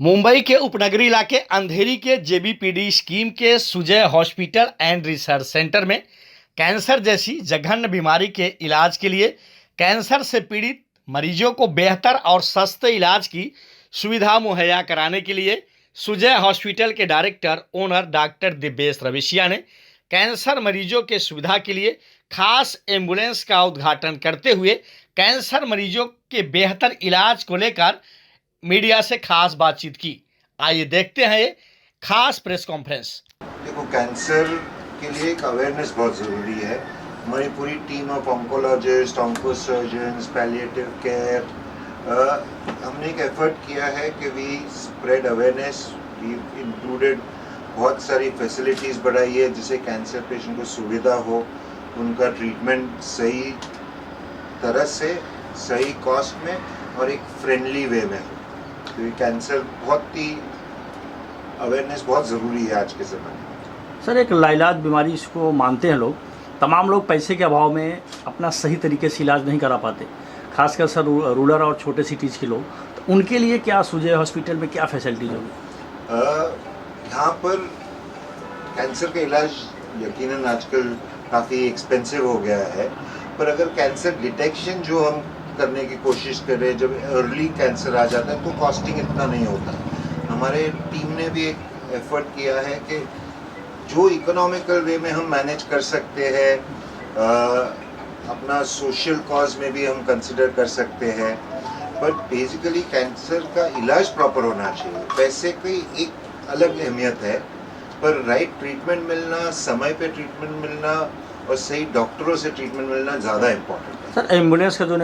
मुंबई के उपनगरीय इलाके अंधेरी के जेबीपीडी स्कीम के Sujay hospital and research centre में कैंसर जैसी जघन्य बीमारी के इलाज के लिए कैंसर से पीड़ित मरीजों को बेहतर और सस्ते इलाज की सुविधा मुहैया कराने के लिए सुजय हॉस्पिटल के डायरेक्टर ओनर डॉक्टर दिव्येश रविसिया ने कैंसर मरीजों के सुविधा के लिए खास एम्बुलेंस का उद्घाटन करते हुए कैंसर मरीजों के बेहतर इलाज को लेकर मीडिया से खास बातचीत की। आइए देखते हैं ये खास प्रेस कॉन्फ्रेंस। देखो, कैंसर के लिए एक अवेयरनेस बहुत ज़रूरी है। हमारी पूरी team of oncologist, oncosurgeons, palliative care, हमने एक एफर्ट किया है कि we spread awareness. We included बहुत सारी फैसिलिटीज़ बढ़ाई है जिससे कैंसर पेशेंट को सुविधा हो, उनका ट्रीटमेंट सही तरह से, सही कॉस्ट में और एक फ्रेंडली वे में हो। तो ये कैंसर बहुत ही अवेयरनेस बहुत ज़रूरी है आज के समय में। सर, एक लाइलाज बीमारी इसको मानते हैं लोग। तमाम लोग पैसे के अभाव में अपना सही तरीके से इलाज नहीं करा पाते, खासकर सर रूरल और छोटे सिटीज़ के लोग। तो उनके लिए क्या सुजय हॉस्पिटल में क्या फैसिलिटीज़ होगी? यहाँ पर कैंसर का इलाज यकीनन आजकल काफ़ी एक्सपेंसिव हो गया है, पर अगर कैंसर डिटेक्शन जो हम करने की कोशिश कर रहे हैं, जब अर्ली कैंसर आ जाता है तो कॉस्टिंग इतना नहीं होता। हमारे टीम ने भी एक एफर्ट किया है कि जो इकोनॉमिकल वे में हम मैनेज कर सकते हैं, अपना सोशल कॉज में भी हम कंसिडर कर सकते हैं, बट बेसिकली कैंसर का इलाज प्रॉपर होना चाहिए। पैसे की एक अलग अहमियत है, पर राइट ट्रीटमेंट मिलना, समय पे ट्रीटमेंट मिलना और सही डॉक्टरों से ट्रीटमेंट मिलना ज़्यादा इम्पोर्टेंट है। सर, एम्बुलेंस का जो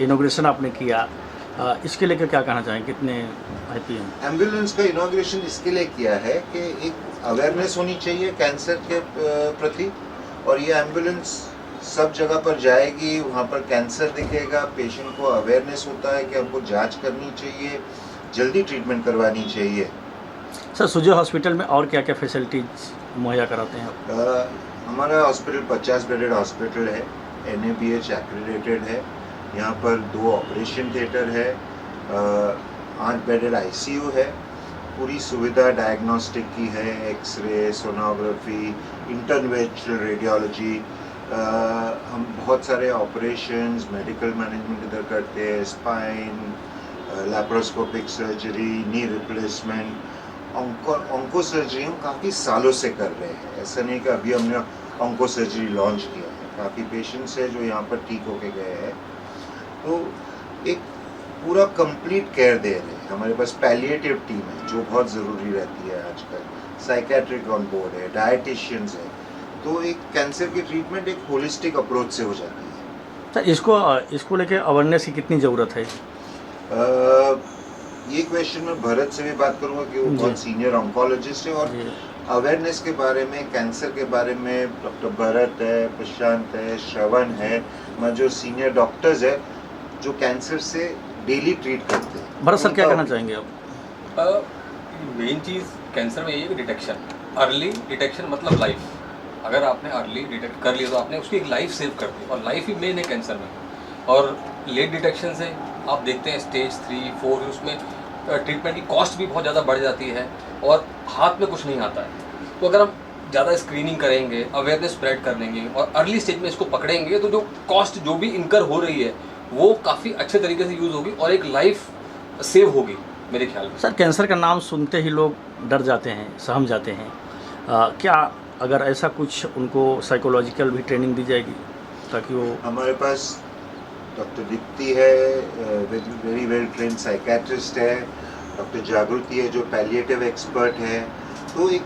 इनॉग्रेशन आपने किया, इसके लेकर क्या कहना चाहेंगे? कितने हैप्पी हैं? एम्बुलेंस का इनॉग्रेशन इसके लिए किया है कि एक अवेयरनेस होनी चाहिए कैंसर के प्रति, और ये एम्बुलेंस सब जगह पर जाएगी, वहाँ पर कैंसर दिखेगा, पेशेंट को अवेयरनेस होता है कि हमको जांच करनी चाहिए, जल्दी ट्रीटमेंट करवानी चाहिए। सर, सुजय हॉस्पिटल में और क्या क्या फैसिलिटीज़ मुहैया कराते हैं आप? हमारा हॉस्पिटल 50 बेडेड हॉस्पिटल है, NABH एक्रेडिटेड है। यहाँ पर 2 ऑपरेशन थिएटर है, 8 बेडेड ICU है। पूरी सुविधा डायग्नोस्टिक की है, एक्सरे, सोनोग्राफी, इंटरवेंशनल रेडियोलॉजी। हम बहुत सारे ऑपरेशंस, मेडिकल मैनेजमेंट इधर करते हैं, spine, laparoscopic surgery, knee replacement, onco surgery हम काफ़ी सालों से कर रहे हैं। ऐसा नहीं कि अभी हमने ऑन्को सर्जरी लॉन्च किया है। काफ़ी पेशेंट्स है जो यहाँ पर ठीक होके गए हैं। तो एक पूरा कंप्लीट केयर दे रहे हैं। हमारे पास पैलिएटिव टीम है जो बहुत ज़रूरी रहती है आजकल, साइकेट्रिक ऑन बोर्ड है, डायटिशियंस है। तो एक कैंसर की ट्रीटमेंट एक होलिस्टिक अप्रोच से हो जाती है। तो इसको लेके अवेयरनेस की कितनी ज़रूरत है? ये क्वेश्चन मैं भरत से भी बात करूंगा कि वो बहुत सीनियर ऑन्कोलॉजिस्ट है, और अवेयरनेस के बारे में, कैंसर के बारे में डॉक्टर भरत है, प्रशांत है, श्रवण है, जो सीनियर डॉक्टर्स है जो कैंसर से डेली ट्रीट करते हैं। भरत सर, क्या कहना चाहेंगे आप? मेन चीज़ कैंसर में ये है कि डिटेक्शन, अर्ली डिटेक्शन मतलब लाइफ। अगर आपने अर्ली डिटेक्ट कर लिया तो आपने उसकी एक लाइफ सेव कर दी, और लाइफ ही मेन है कैंसर में। और लेट डिटेक्शन से आप देखते हैं स्टेज 3, 4, उसमें ट्रीटमेंट की कॉस्ट भी बहुत ज़्यादा बढ़ जाती है और हाथ में कुछ नहीं आता है। तो अगर हम ज़्यादा स्क्रीनिंग करेंगे, अवेयरनेस स्प्रेड कर लेंगे और अर्ली स्टेज में इसको पकड़ेंगे, तो जो कॉस्ट जो भी इनकर हो रही है वो काफ़ी अच्छे तरीके से यूज़ होगी और एक लाइफ सेव होगी मेरे ख्याल में। सर, कैंसर का नाम सुनते ही लोग डर जाते हैं, सहम जाते हैं। क्या अगर ऐसा कुछ उनको साइकोलॉजिकल भी ट्रेनिंग दी जाएगी ताकि वो? हमारे पास डॉक्टर दीप्ति है, वेरी वेल ट्रेन साइकेट्रिस्ट है, डॉक्टर जागृति है जो पैलिएटिव एक्सपर्ट है। तो एक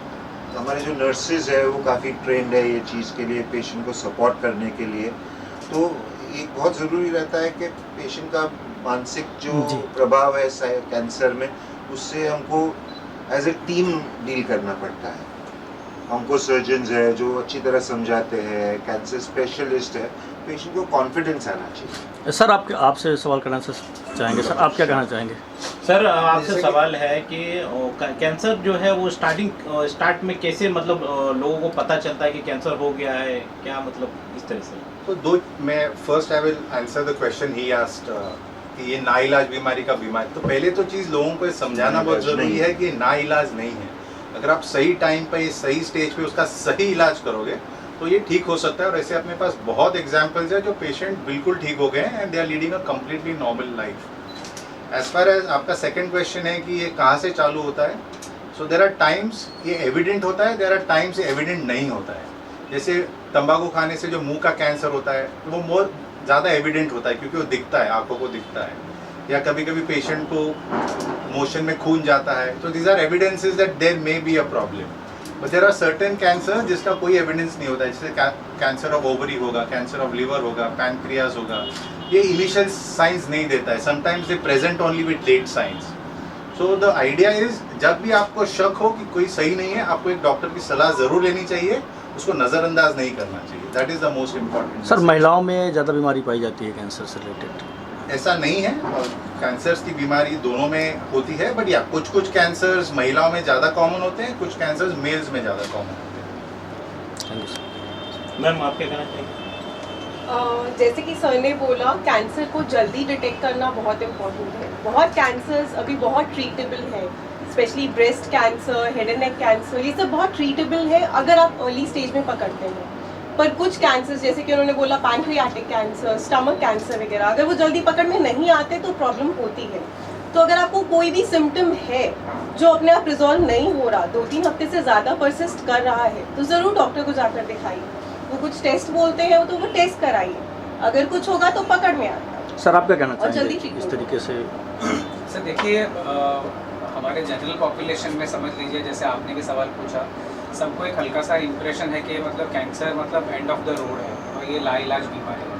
हमारे जो नर्सेज है वो काफ़ी ट्रेंड है ये चीज़ के लिए, पेशेंट को सपोर्ट करने के लिए। तो ये बहुत ज़रूरी रहता है कि पेशेंट का मानसिक जो प्रभाव है कैंसर में, उससे हमको एज ए टीम डील करना पड़ता है। ऑन्को सर्जन्स है जो अच्छी तरह समझाते हैं, कैंसर स्पेशलिस्ट है, पेशेंट को कॉन्फिडेंस आना चाहिए। सर, आपसे सवाल करना चाहेंगे। सर, आप क्या कहना चाहेंगे? सर, आपसे सवाल है कि कैंसर जो है वो स्टार्ट में कैसे, मतलब लोगों को पता चलता है कि कैंसर हो गया है, क्या मतलब इस तरह से? तो मैं first I will answer the question he asked कि ये नाइलाज बीमारी का बीमारी, तो पहले तो चीज़ लोगों को ये समझाना बहुत ज़रूरी है कि ये नाइलाज नहीं है। अगर आप सही टाइम पे सही स्टेज पे उसका सही इलाज करोगे तो ये ठीक हो सकता है। और ऐसे अपने पास बहुत एग्जाम्पल्स है जो पेशेंट बिल्कुल ठीक हो गए हैं and they are leading a completely normal life. As far as आपका सेकंड क्वेश्चन है कि ये कहाँ से चालू होता है, सो देर आर टाइम्स ये एविडेंट होता है, देर आर टाइम्स ये एविडेंट नहीं होता है। जैसे तंबाकू खाने से जो मुंह का कैंसर होता है वो मोर ज़्यादा एविडेंट होता है क्योंकि वो दिखता है, आंखों को दिखता है। या कभी कभी पेशेंट को मोशन में खून जाता है, तो these are evidences that there may be a problem. But there are certain cancer जिसका कोई एविडेंस नहीं होता है, जैसे कैंसर ऑफ ओवरी होगा, कैंसर ऑफ लिवर होगा, पैनक्रियाज होगा, ये इनिशियल साइंस नहीं देता है, sometimes they present only with late signs. So the idea is जब भी आपको शक हो कि कोई सही नहीं है, आपको एक डॉक्टर की सलाह ज़रूर लेनी चाहिए, उसको नज़रअंदाज नहीं करना चाहिए। That is the most important. Sir महिलाओं में ज़्यादा बीमारी पाई जाती है कैंसर से रिलेटेड? ऐसा नहीं है, और कैंसर्स की बीमारी दोनों में होती है, बट या कुछ कैंसर्स महिलाओं में ज़्यादा कॉमन होते हैं, कुछ कैंसर्स मेल्स में ज़्यादा कॉमन होते हैं। Thank you sir. मैम आप क्या कहना चाहिए? जैसे कि सर ने बोला, कैंसर को जल्दी डिटेक्ट करना बहुत इम्पोर्टेंट है। बहुत कैंसर्स अभी बहुत ट्रीटेबल है, specially breast cancer, head and neck cancer, ये सब बहुत ट्रीटेबल है अगर आप अर्ली स्टेज में पकड़ते हैं। पर कुछ कैंसर्स जैसे कि उन्होंने बोला पैनक्रियाटिक कैंसर, स्टमक कैंसर वगैरह, अगर वो जल्दी पकड़ में नहीं आते तो प्रॉब्लम होती है। तो अगर आपको कोई भी सिम्टम है जो अपने आप रिजॉल्व नहीं हो रहा, 2-3 हफ्ते से ज़्यादा परसिस्ट कर रहा है, तो ज़रूर डॉक्टर को जाकर दिखाइए। वो कुछ टेस्ट बोलते हैं तो वो टेस्ट कराइए, अगर कुछ होगा तो पकड़ में आएगा। सर आप क्या कहना और जल्दी चाहेंगे ठीक इस हो। तरीके से? सर देखिए, हमारे जनरल पॉपुलेशन में समझ लीजिए, जैसे आपने भी सवाल पूछा, सबको एक हल्का सा इम्प्रेशन है कि मतलब कैंसर मतलब एंड ऑफ द रोड है और ये लाइलाज बीमारी है।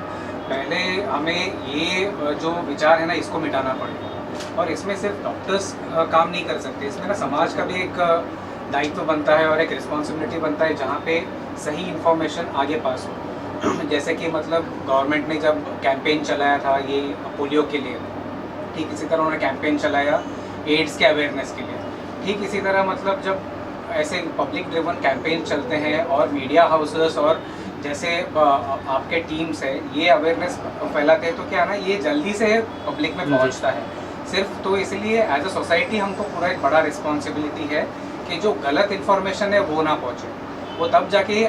पहले हमें ये जो विचार है ना, इसको मिटाना पड़ेगा। और इसमें सिर्फ डॉक्टर्स काम नहीं कर सकते, इसमें ना समाज का भी एक दायित्व बनता है और एक रिस्पॉन्सिबिलिटी बनता है, जहाँ पे सही इन्फॉर्मेशन आगे पास हो। जैसे कि मतलब गवर्नमेंट ने जब कैंपेन चलाया था ये पोलियो के लिए, ठीक इसी तरह उन्होंने कैंपेन चलाया एड्स के अवेयरनेस के लिए। ठीक इसी तरह मतलब जब ऐसे पब्लिक ड्रिवन कैंपेन चलते हैं और मीडिया हाउसेस और जैसे आपके टीम्स है ये अवेयरनेस फैलाते हैं, तो क्या है ना, ये जल्दी से पब्लिक में पहुंचता है। सिर्फ तो इसलिए एज अ सोसाइटी हमको पूरा एक बड़ा रिस्पॉन्सिबिलिटी है कि जो गलत इन्फॉर्मेशन है वो ना पहुंचे। वो तब जाके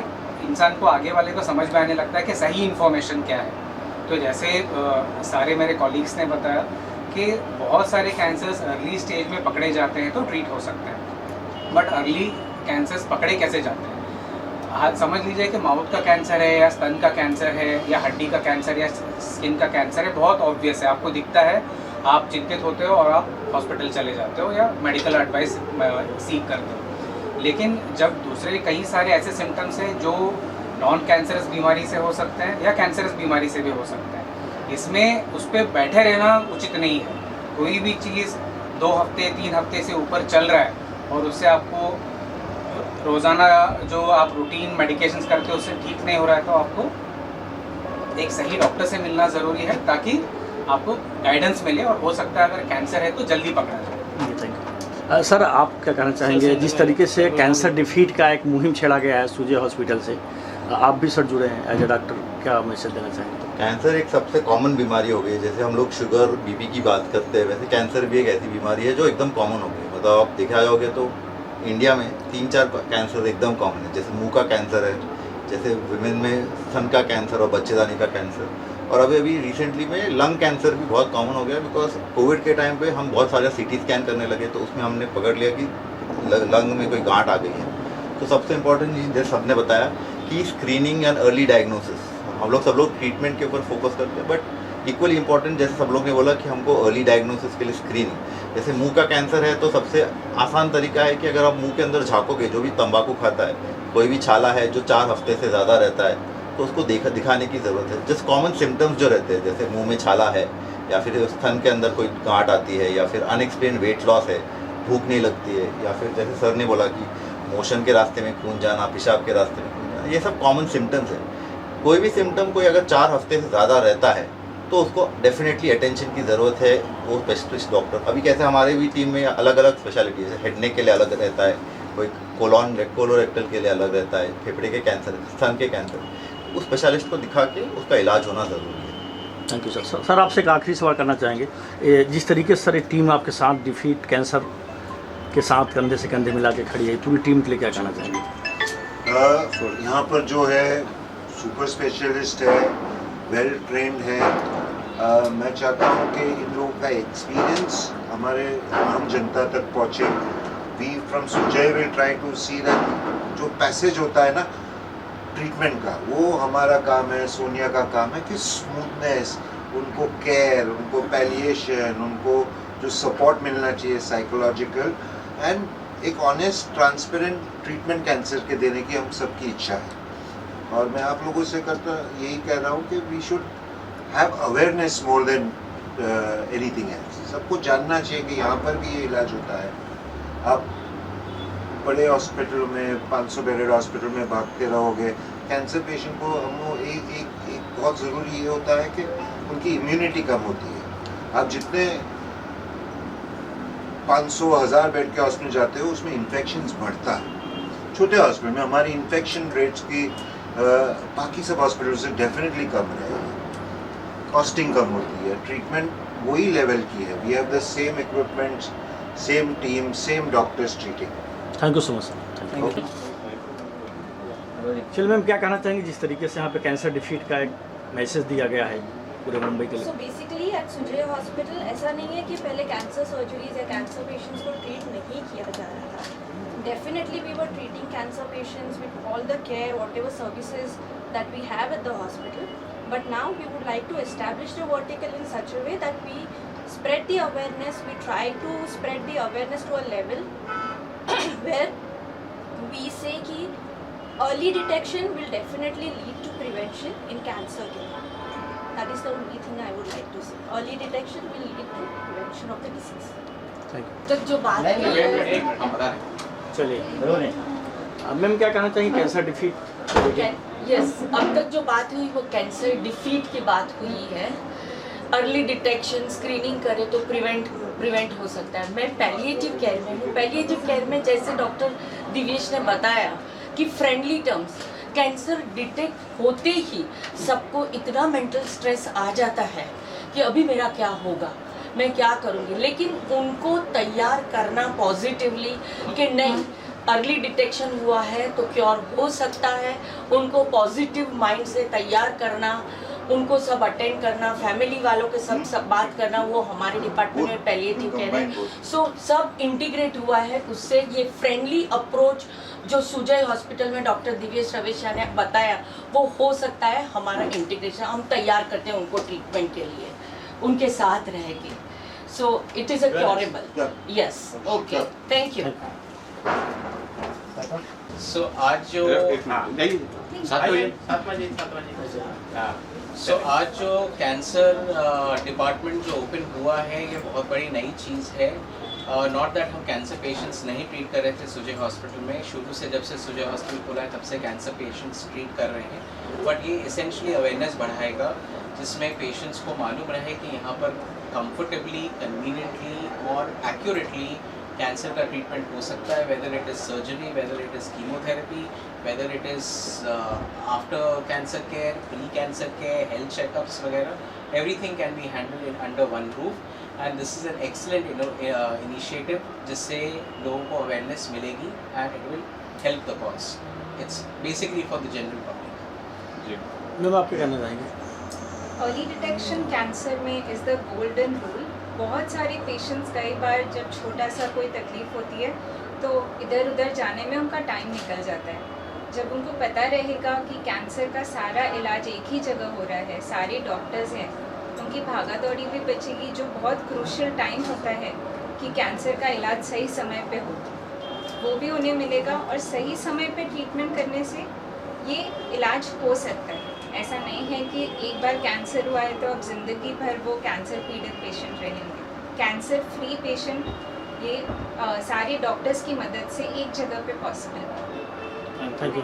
इंसान को, आगे वाले को समझ में आने लगता है कि सही इन्फॉर्मेशन क्या है। तो जैसे सारे मेरे कॉलीग्स ने बताया कि बहुत सारे कैंसर्स अर्ली स्टेज में पकड़े जाते हैं तो ट्रीट हो सकते हैं, बट अर्ली कैंसर्स पकड़े कैसे जाते हैं? आज समझ लीजिए कि माउथ का कैंसर है या स्तन का कैंसर है या हड्डी का कैंसर या स्किन का कैंसर है, बहुत ऑब्वियस है, आपको दिखता है, आप चिंतित होते हो और आप हॉस्पिटल चले जाते हो या मेडिकल एडवाइस सीख करते हो। लेकिन जब दूसरे कई सारे ऐसे सिम्टम्स हैं जो नॉन कैंसरस बीमारी से हो सकते हैं या कैंसरस बीमारी से भी हो सकते हैं, इसमें उस पर बैठे रहना उचित नहीं है। कोई भी चीज़ 2 हफ्ते 3 हफ्ते से ऊपर चल रहा है और उससे आपको रोज़ाना जो आप रूटीन मेडिकेशंस करते हो उससे ठीक नहीं हो रहा है, तो आपको एक सही डॉक्टर से मिलना ज़रूरी है ताकि आपको गाइडेंस मिले और हो सकता है अगर कैंसर है तो जल्दी पकड़ा जाए। Thank you. सर आप क्या कहना चाहेंगे, जिस तरीके से कैंसर डिफीट का एक मुहिम छेड़ा गया है सूजे हॉस्पिटल से, आप भी सर जुड़े हैं एज ए डॉक्टर, क्या मैसेज देना चाहेंगे? कैंसर एक सबसे कॉमन बीमारी हो गई है। जैसे हम लोग शुगर बीपी की बात करते हैं, वैसे कैंसर भी एक ऐसी बीमारी है जो एकदम कॉमन हो गई। मतलब आप देखा जाओगे तो इंडिया में 3-4 कैंसर एकदम कॉमन है। जैसे मुंह का कैंसर है, जैसे विमेन में स्तन का कैंसर और बच्चेदानी का कैंसर, और अभी रिसेंटली में लंग कैंसर भी बहुत कॉमन हो गया। बिकॉज कोविड के टाइम पे हम बहुत सारे सीटी स्कैन करने लगे तो उसमें हमने पकड़ लिया कि लंग में कोई गांठ आ गई है। तो सबसे इम्पोर्टेंट चीज़ जैसे सबने बताया कि स्क्रीनिंग एंड अर्ली डायग्नोसिस। हम लोग सब लोग ट्रीटमेंट के ऊपर फोकस करते हैं, बट इक्वली इंपॉर्टेंट जैसे सब लोग ने बोला कि हमको अर्ली डायग्नोसिस के लिए स्क्रीनिंग। जैसे मुंह का कैंसर है तो सबसे आसान तरीका है कि अगर आप मुंह के अंदर झाँकोगे, जो भी तंबाकू खाता है, कोई भी छाला है जो 4 हफ्ते से ज़्यादा रहता है, तो उसको दिखाने की ज़रूरत है। जस्ट कॉमन सिम्टम्स जो रहते हैं, जैसे मुंह में छाला है या फिर स्तन के अंदर कोई गांठ आती है या फिर अनएक्सप्लेन वेट लॉस है, भूख नहीं लगती है, या फिर जैसे सर ने बोला कि मोशन के रास्ते में खून जाना, पेशाब के रास्ते में खून जाना, ये सब कॉमन सिम्टम्स है। कोई भी सिम्टम कोई अगर 4 हफ्ते से ज़्यादा रहता है तो उसको डेफिनेटली अटेंशन की ज़रूरत है वो स्पेशलिस्ट डॉक्टर। अभी कैसे हमारे भी टीम में अलग अलग स्पेशलिटी है, हेड नेक के लिए अलग रहता है, कोई कोलोरेक्टल के लिए अलग रहता है, फेफड़े के कैंसर, स्तन के कैंसर, उस स्पेशलिस्ट को दिखा के उसका इलाज होना ज़रूरी है। Thank you sir. सर आपसे एक आखिरी सवाल करना चाहेंगे, जिस तरीके से सर एक टीम आपके साथ डिफीट कैंसर के साथ कंधे से कंधे मिला के खड़ी है, पूरी टीम के लिए क्या कहना चाहेंगे? यहाँ पर जो है सुपर स्पेशलिस्ट है, वेल ट्रेंड है। मैं चाहता हूँ कि इन लोगों का एक्सपीरियंस हमारे आम जनता तक पहुँचे। We from Sujay will try to see that जो पैसेज होता है ना ट्रीटमेंट का, वो हमारा काम है, सोनिया का काम है कि स्मूथनेस, उनको केयर, उनको पैलिएशन, उनको जो सपोर्ट मिलना चाहिए साइकोलॉजिकल एंड एक ऑनेस्ट ट्रांसपेरेंट ट्रीटमेंट कैंसर के देने की हम सबकी इच्छा है। और मैं आप लोगों से यही कह रहा हूँ कि we should have awareness more than anything else. सबको जानना चाहिए कि यहाँ पर भी ये इलाज होता है। आप बड़े हॉस्पिटल में 500 बेडेड हॉस्पिटल में भागते रहोगे, कैंसर पेशेंट को हम एक बहुत ज़रूरी ये होता है कि उनकी इम्यूनिटी कम होती है। आप जितने 500,000 बेड के हॉस्पिटल जाते हो उसमें इन्फेक्शंस बढ़ता है। छोटे हॉस्पिटल में हमारी इन्फेक्शन रेट्स की बाकी सब हॉस्पिटल से डेफिनेटली कम रहेगी, कॉस्टिंग कम होती है, ट्रीटमेंट वही लेवल की है। We have the same equipments, same team, same doctors treating. Thank you so much sir. Thank you. चलिए मैम, क्या कहना चाहेंगे जिस तरीके से यहाँ पे कैंसर डिफीट का एक मैसेज दिया गया है पूरे मुंबई के लिए? So basically at Sujay hospital ऐसा नहीं है कि पहले कैंसर सर्जरीज या कैंसर पेशेंट्स को ट्रीट नहीं किया जा रहा था। Definitely we were treating cancer patients with all the care whatever services that we have at the hospital, but now we would like to establish the vertical in such a way that we spread the awareness, we try to spread the awareness to a level where we say कि early detection will definitely lead to prevention in cancer care. That is the only thing I would like to say. Early detection will lead to prevention of the disease. Thank तक जो बात है चलिए अब ma'am क्या कहना चाहिए cancer defeat? Yes, अब तक जो बात हुई वो कैंसर डिफीट की बात हुई है। अर्ली डिटेक्शन, स्क्रीनिंग करें तो प्रिवेंट हो सकता है। मैं पैलिएटिव केयर में हूँ। पैलिएटिव केयर में जैसे डॉक्टर दिवेश ने बताया कि फ्रेंडली टर्म्स, कैंसर डिटेक्ट होते ही सबको इतना मेंटल स्ट्रेस आ जाता है कि अभी मेरा क्या होगा, मैं क्या करूँगी, लेकिन उनको तैयार करना पॉजिटिवली कि नहीं, अर्ली डिटेक्शन हुआ है तो क्योर हो सकता है, उनको पॉजिटिव माइंड से तैयार करना, उनको सब अटेंड करना, फैमिली वालों के सब बात करना, वो हमारे डिपार्टमेंट में पैलिएटिव केयर है। सो सब इंटीग्रेट हुआ है। उससे ये फ्रेंडली अप्रोच जो सुजय हॉस्पिटल में डॉक्टर दिवेश रवेशा ने बताया वो हो सकता है। हमारा इंटीग्रेशन हम तैयार करते हैं उनको ट्रीटमेंट के लिए, उनके साथ रहेगी। So it is a curable. Yes, okay, thank you. So आज जो आज जो कैंसर डिपार्टमेंट जो ओपन हुआ है ये बहुत बड़ी नई चीज़ है। नॉट दैट हम कैंसर पेशेंट्स नहीं ट्रीट कर रहे थे सुजय हॉस्पिटल में, शुरू से जब से सुजय हॉस्पिटल खुला है तब से कैंसर पेशेंट्स ट्रीट कर रहे हैं। बट ये इसेंशली अवेयरनेस बढ़ाएगा जिसमें पेशेंट्स को मालूम रहे कि यहाँ पर कंफर्टेबली, कन्वीनियंटली और एक्यूरेटली कैंसर का ट्रीटमेंट हो सकता है, whether it is surgery, whether it is chemotherapy, whether it is after cancer care, pre cancer care, health checkups वगैरह, everything can be handled in under one roof. And this is an excellent initiative जिससे लोगों को awareness मिलेगी and it will help the cause. It's basically for the general public. जी ma'am, आप क्या कहना चाहेंगे? अर्ली डिटेक्शन कैंसर में इज़ द गोल्डन रूल। बहुत सारे पेशेंट्स कई बार जब छोटा सा कोई तकलीफ़ होती है तो इधर उधर जाने में उनका टाइम निकल जाता है। जब उनको पता रहेगा कि कैंसर का सारा इलाज एक ही जगह हो रहा है, सारे डॉक्टर्स हैं, उनकी भागा दौड़ी भी बचेगी। जो बहुत क्रूशियल टाइम होता है कि कैंसर का इलाज सही समय पे हो, वो भी उन्हें मिलेगा और सही समय पे ट्रीटमेंट करने से ये इलाज हो सकता है। ऐसा नहीं है कि एक बार कैंसर हुआ है तो अब ज़िंदगी भर वो कैंसर पीड़ित पेशेंट रहेंगे। कैंसर फ्री पेशेंट ये सारे डॉक्टर्स की मदद से एक जगह पे पॉसिबल है। Thank you.